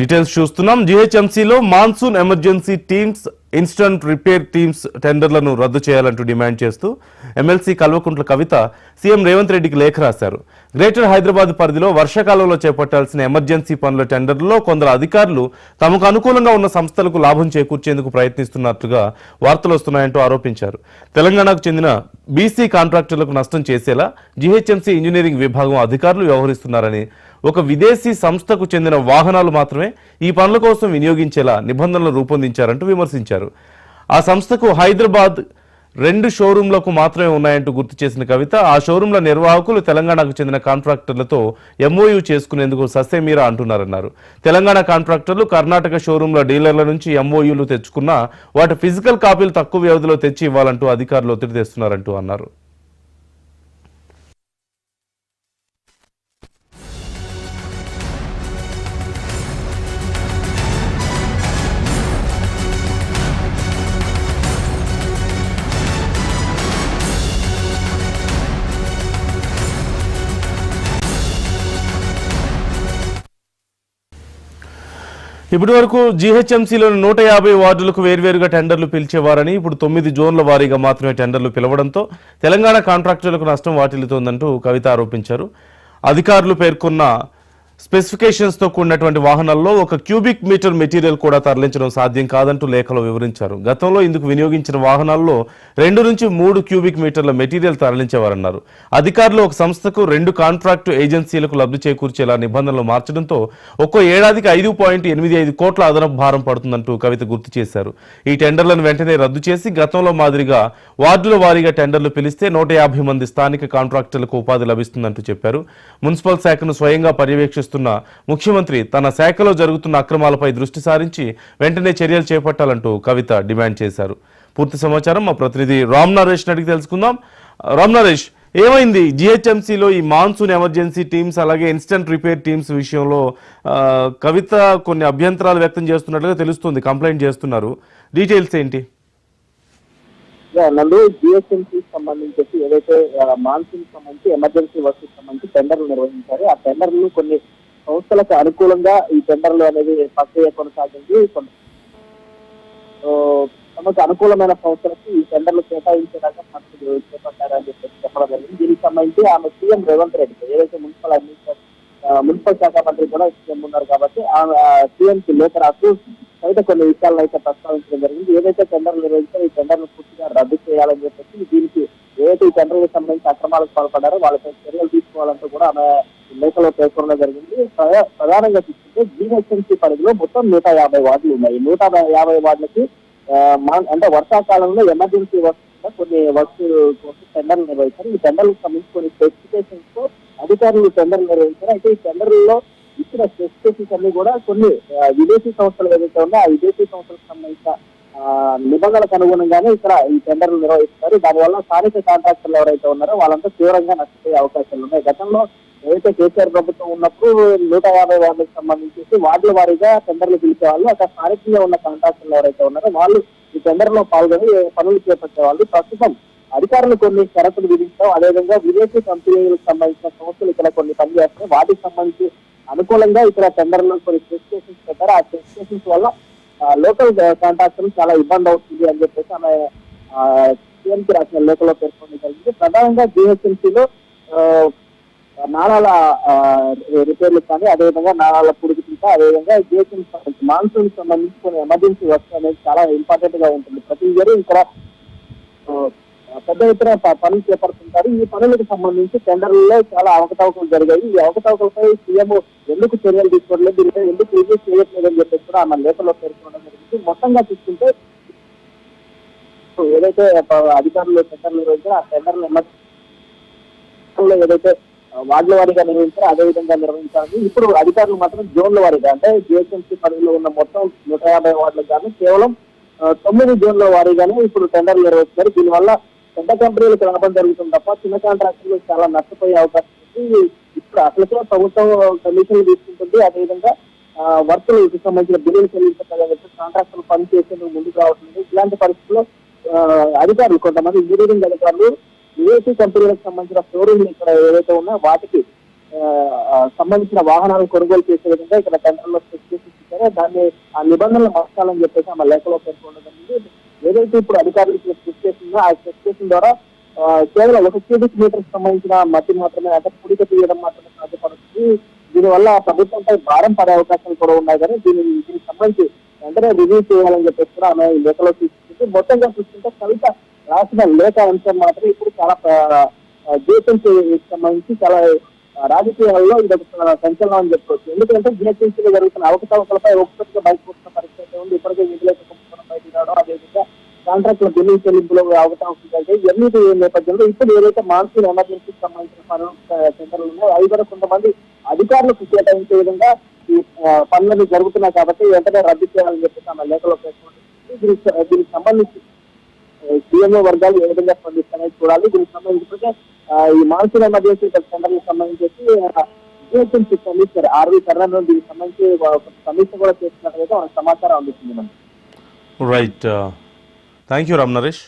Details చూస్తున్నాం. జీహెచ్ఎంసీలో monsoon emergency teams, instant repair teams టెండర్లను రద్దు చేయాలంటూ డిమాండ్ చేస్తూ ఎమ్మెల్సీ కల్వకుంట్ల కవిత సీఎం రేవంత్ రెడ్డికి లేఖ రాశారు. గ్రేటర్ హైదరాబాద్ పరిధిలో వర్షాకాలంలో చేపట్టాల్సిన ఎమర్జెన్సీ పనుల టెండర్లలో కొందరు అధికారులు తమకు అనుకూలంగా ఉన్న సంస్థలకు లాభం చేకూర్చేందుకు ప్రయత్నిస్తున్నట్లుగా వార్తలు వస్తున్నాయంటూ ఆరోపించారు. తెలంగాణకు చెందిన బీసీ కాంట్రాక్టర్లకు నష్టం చేసేలా జీహెచ్ఎంసీ ఇంజనీరింగ్ విభాగం అధికారులు వ్యవహరిస్తున్నారని, ఒక విదేశీ సంస్థకు చెందిన వాహనాలు మాత్రమే ఈ పనుల కోసం వినియోగించేలా నిబంధనలు రూపొందించారంటూ విమర్శించారు. ఆ సంస్థకు హైదరాబాద్ 2 షోరూంలకు మాత్రమే ఉన్నాయంటూ గుర్తు చేసిన కవిత, ఆ షోరూంల నిర్వాహకులు తెలంగాణకు చెందిన కాంట్రాక్టర్లతో ఎంఓయూ చేసుకునేందుకు ససేమీరా అంటున్నారన్నారు. తెలంగాణ కాంట్రాక్టర్లు కర్ణాటక షోరూంల డీలర్ల నుంచి ఎంఓయూలు తెచ్చుకున్నా వాటి ఫిజికల్ కాపీలు తక్కువ వ్యవధిలో తెచ్చి ఇవ్వాలంటూ అధికారులు ఒత్తిడి తెస్తున్నారంటూ అన్నారు. ఇప్పటి వరకు జీహెచ్ఎంసీలోని 150 వార్డులకు వేర్వేరుగా టెండర్లు పిలిచేవారని, ఇప్పుడు 9 జోన్ల వారీగా మాత్రమే టెండర్లు పిలవడంతో తెలంగాణ కాంట్రాక్టర్లకు నష్టం వాటిల్లుతోందంటూ కవిత ఆరోపించారు. అధికారులు పేర్కొన్న స్పెసిఫికేషన్స్ తో కూడినటువంటి వాహనాల్లో 1 క్యూబిక్ మీటర్ మెటీరియల్ కూడా తరలించడం సాధ్యం కాదంటూ లేఖలో వివరించారు. గతంలో ఇందుకు వినియోగించిన వాహనాల్లో 2 నుంచి 3 క్యూబిక్ మీటర్ల మెటీరియల్ తరలించేవారన్నారు. అధికారులు ఒక సంస్థకు 2 కాంట్రాక్టు ఏజెన్సీలకు లబ్ధి చేకూర్చేలా నిబంధనలు మార్చడంతో ఒక్కో ఏడాదికి 5.85 కోట్ల అదనపు భారం పడుతుందంటూ కవిత గుర్తు చేశారు. ఈ టెండర్లను వెంటనే రద్దు చేసి గతంలో మాదిరిగా వార్డుల వారీగా టెండర్లు పిలిస్తే 150 మంది స్థానిక కాంట్రాక్టర్లకు ఉపాధి లభిస్తుందంటూ చెప్పారు. మున్సిపల్ శాఖను స్వయంగా పర్యవేక్షిస్తున్న ముఖ్యమంత్రి తన శాఖలో జరుగుతున్న అక్రమాలపై దృష్టి సారించి వెంటనే చర్యలు చేపట్టాలంటూ కవిత డిమాండ్ చేశారు. పూర్తి సమాచారం మా ప్రతినిధి రామ్ నరేష్ అడిగి తెలుసుకుందాం. రామ్ నరేష్, ఏమైంది జీహెచ్ఎంసీలో ఈ మాన్సూన్ ఎమర్జెన్సీ టీమ్స్ అలాగే ఇన్స్టంట్ రిపేర్ టీమ్స్ విషయంలో? కవిత కొన్ని అభ్యంతరాలు వ్యక్తం చేస్తున్నట్లుగా తెలుస్తుంది, కంప్లైంట్ చేస్తున్నారు. డీటెయిల్స్ ఏంటి? నందు, జిఎస్ఎంసీ సంబంధించి ఏదైతే మాన్సూన్ సంబంధించి ఎమర్జెన్సీ వర్క్స్ సంబంధించి టెండర్లు నిర్వహించారు. ఆ టెండర్లు కొన్ని సంస్థలకు అనుకూలంగా ఈ టెండర్లు అనేది ప్రక్రియ కొనసాగింది. తమకు అనుకూలమైన సంస్థలకు ఈ టెండర్లు కేటాయించేదాకా మంత్రులు చేపట్టారని చెప్పేసి చెప్పడం జరిగింది. దీనికి సంబంధించి ఆమె సీఎం రేవంత్ రెడ్డి, ఏదైతే మున్సిపల్ శాఖ మంత్రి కూడా సీఎం ఉన్నారు కాబట్టి సీఎంకి లేఖ రాస్తూ అయితే కొన్ని విషయాలను అయితే ప్రస్తావించడం జరిగింది. ఏదైతే టెండర్లు నిర్వహించారో ఈ టెండర్లు పూర్తిగా రద్దు చేయాలని చెప్పేసి, దీనికి ఏదైతే ఈ టెండర్లకు సంబంధించి అక్రమాలకు పాల్పడ్డారో వాళ్ళపై చర్యలు తీసుకోవాలంటూ కూడా ఆమె లేఖలో పేర్కొనడం జరిగింది. ప్రధానంగా తీసుకుంటే జీహెచ్ఎంసీ పరిధిలో మొత్తం 150 వార్డులు ఉన్నాయి. 150 వార్డులకి అంటే వర్షాకాలంలో ఎమర్జెన్సీ వర్క్స్ కొన్ని వర్క్స్ కోసం టెండర్లు నిర్వహించారు. ఈ టెండర్లకు సంబంధించి కొన్ని స్పెసిఫికేషన్స్ తో అధికారులు టెండర్లు నిర్వహించారు. అయితే ఈ టెండర్లలో ఇచ్చిన స్పెసిఫికేషన్స్ అన్ని కూడా కొన్ని విదేశీ సంస్థలు ఏదైతే ఉన్నాయో ఆ విదేశీ సంస్థలకు సంబంధించిన నిబంధనలకు అనుగుణంగానే ఇక్కడ ఈ టెండర్లు నిర్వహిస్తారు. దానివల్ల స్థానిక కాంట్రాక్టర్లు ఎవరైతే ఉన్నారో వాళ్ళంతా తీవ్రంగా నష్టపోయే అవకాశాలు ఉన్నాయి. గతంలో ఏదైతే కేసీఆర్ ప్రభుత్వం ఉన్నప్పుడు 150 వార్డులకు సంబంధించి వార్డుల వారీగా టెండర్లు పిలిచేవాళ్ళు. అక్కడ స్థానికంగా ఉన్న కాంట్రాక్టర్లు ఎవరైతే ఉన్నారో వాళ్ళు ఈ టెండర్లో పాల్గొని పనులు చేపట్టేవాళ్ళు. ప్రస్తుతం అధికారులు కొన్ని షరతులు విధించడం, అదేవిధంగా విదేశీ కంపెనీలకు సంబంధించిన సంస్థలు ఇక్కడ కొన్ని పనిచేస్తాయి. వాటికి సంబంధించి అనుకూలంగా ఇక్కడ టెండర్లో కొన్ని స్పెసిఫికేషన్స్ పెట్టారు. ఆ స్పెసిఫికేషన్స్ వల్ల లోకల్ కాంట్రాక్టర్లు చాలా ఇబ్బంది అవుతుంది అని చెప్పేసి ఆమె సీఎంకి రాసిన లేఖలో పేర్కొనడం జరిగింది. ప్రధానంగా జీహెచ్ఎంసీలో నాళాల రిపేర్లు కానీ, అదేవిధంగా నాళాల పుడికింత, అదేవిధంగా జీహెచ్ఎంసీ మాన్సూన్ సంబంధించి కొన్ని ఎమర్జెన్సీ వర్క్స్ అనేది చాలా ఇంపార్టెంట్ గా ఉంటుంది. ప్రతి ఇయర్ ఇక్కడ పెద్ద ఎత్తున పనులు చేపడుతుంటారు. ఈ పనులకు సంబంధించి టెండర్లలో చాలా అవకతవకలు జరిగాయి. ఈ అవకతవకలపై సీఎం ఎందుకు చర్యలు తీసుకోవట్లేదు, దీనిపై ఎందుకు రివ్యూ చేయట్లేదు అని చెప్పేసి కూడా ఆమె లేఖలో పేర్కొనడం జరిగింది. మొత్తంగా చూసుకుంటే ఏదైతే అధికారులు టెండర్లు నిర్వహించారో ఆ టెండర్లు ఏదైతే వార్డుల వారీగా నిర్వహించారో అదే విధంగా నిర్వహించాలని ఇప్పుడు అధికారులు మాత్రం జోన్ల వారీగా, అంటే జిహెచ్ఎంసీ పరిధిలో ఉన్న మొత్తం 150 వార్డులకు కానీ కేవలం 9 జోన్ల వారీగానే ఇప్పుడు టెండర్లు నిర్వహిస్తున్నారు. దీనివల్ల పెద్ద కంపెనీలకు లాభం జరుగుతుంది తప్ప చిన్న కాంట్రాక్టర్లు చాలా నష్టపోయే అవకాశం ఉంది. ఇప్పుడు అసలుకే ప్రభుత్వం కమిషన్లు తీసుకుంటుంది. అదేవిధంగా వర్కులకు సంబంధించిన బిల్లులు చెల్లించాలని చెప్పి కాంట్రాక్టర్లు పని చేసేందుకు ముందుకు రావట్లేదు. ఇలాంటి పరిస్థితుల్లో అధికారులు, కొంతమంది ఇంజనీరింగ్ అధికారులు విదేశీ కంపెనీలకు సంబంధించిన షోరూమ్లు ఇక్కడ ఏవైతే ఉన్నాయో వాటికి సంబంధించిన వాహనాలు కొనుగోలు చేసే విధంగా ఇక్కడ టెండర్లో స్పెసిఫికేషన్స్ ఇచ్చారో దాన్ని ఆ నిబంధనలు మార్చాలని చెప్పేసి ఆమె లేఖలో పేర్కొనడం జరిగింది. ఏదైతే ఇప్పుడు అధికారులు ఇచ్చిన స్పెసిఫికేషన్ ఉందో ఆ స్పెసిఫికేషన్ ద్వారా కేవలం 1 క్యూబిక్ మీటర్ సంబంధించిన మట్టి మాత్రమే అంటే పుడిక తీయడం మాత్రమే సాధ్యపడుతుంది. దీనివల్ల ప్రభుత్వంపై భారం పడే అవకాశాలు కూడా ఉన్నాయి కానీ దీనికి సంబంధించి వెంటనే రివ్యూ చేయాలని చెప్పేసి కూడా ఆమె ఈ లేఖలో తీసుకుంటుంది. మొత్తంగా చూస్తుంటే కవిత రాసిన లేఖ అంశం మాత్రం ఇప్పుడు చాలా జిహెచ్ఎంసీకి సంబంధించి చాలా రాజకీయాల్లో ఇది ఒక సంచలనం అని చెప్పుకోవచ్చు. ఎందుకంటే జిహెచ్ఎంసీలో జరుగుతున్న అవకతవకలపై ఒక్కొక్కటిగా బయటకు పరిస్థితి ఉంది. ఇప్పటికే నిధులకు బయటకు రావడం, అదేవిధంగా కాంట్రాక్టుల బిల్లింగ్ చెల్లింపులో అవకతవకలు కలిగాయి. ఇవన్నీ నేపథ్యంలో ఇప్పుడు ఏదైతే మాన్సూన్ ఎమర్జెన్సీకి సంబంధించిన పనులు సెంటర్లు ఉన్నాయో అవి కూడా కొంతమంది అధికారులకు కేటాయించే విధంగా ఈ పనులు జరుగుతున్నాయి కాబట్టి వెంటనే రద్దు చేయాలని చెప్పేసి ఆమె లేఖలో పేర్కొంటుంది. దీనికి సంబంధించి సీఎంఓ వర్గాలు ఏ విధంగా స్పందిస్తాయని చూడాలి. దీనికి సంబంధించి ఈ మాన్సూన్ ఎమర్జెన్సీ సెంటర్లకు సంబంధించి జిహెచ్ఎంసీ కమిషనర్ ఆర్వి కర్ణన్ దీనికి సంబంధించి సమీక్ష కూడా చేస్తున్నట్లయితే మనకు సమాచారం అందుతుంది. Right, thank you Ram Naresh.